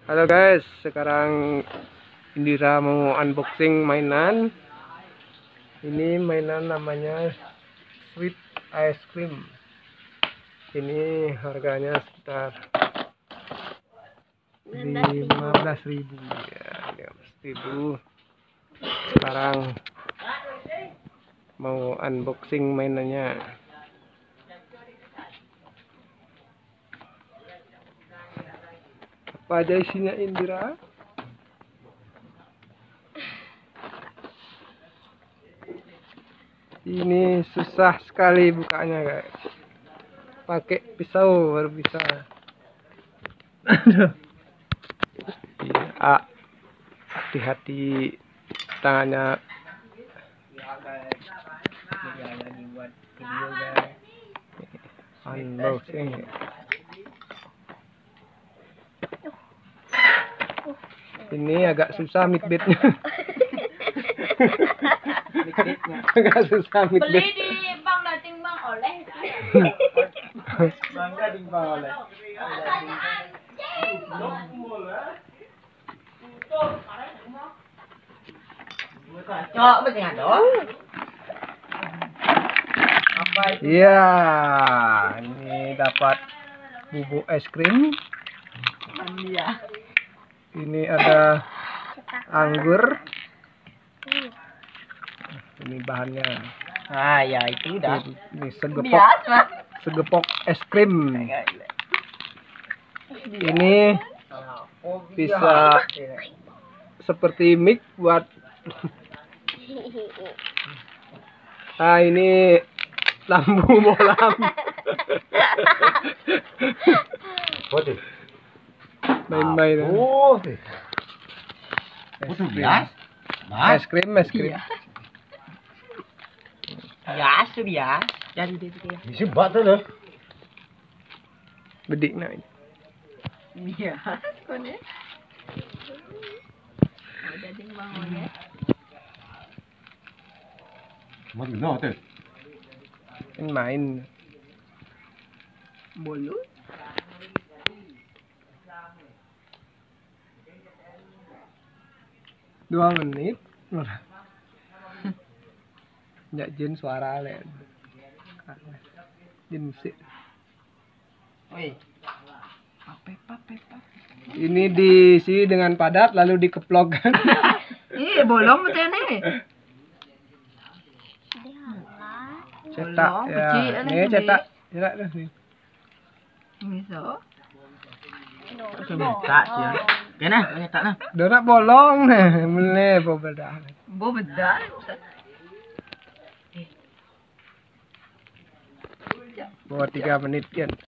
Halo guys, sekarang Indira mau unboxing mainan. Ini mainan namanya sweet ice cream. Ini harganya sekitar 15.000 ya, 15.000. Sekarang mau unboxing mainannya. Apa aja isinya Indira? Ini susah sekali bukanya guys. Pakai pisau baru bisa. Ya, hati-hati tangannya. Unboxing. Ini agak susah midbitnya. Agak susah midbit. Beli di bang dating bang oleh. Bangga di bang oleh. Cok, betul ada. Apa itu? Iya, ini dapat bubuk es krim. Iya. Ini ada anggur. Ini bahannya. Ah ya itu udah. Ini segepok, Biasa. segepok es krim. Ini bisa seperti mic buat. Ah ini lampu bolam. Main-main. Oh, Es betul krim. ya? Es krim, es krim. Ya sudah. Jadi dia. Isi batu loh. Bedik nak. Iya. Kone. Dating bang oleh. Mau gimana tuh? Ini main. Bolu. Dua menit. Nggak jin suara le. Jin musik. Woi. Pepa. Ini diisi dengan padat lalu dikeplokkan. Ih, bolong betul nih. Cetak Bolong, ya. kecil, Ini cetak. Cetak dah nih. Misal. Tak ya. Kena, tak nah. Dorak bolong nih. Mulai berbeda. Bo bedah. Bawa 3 menit kan.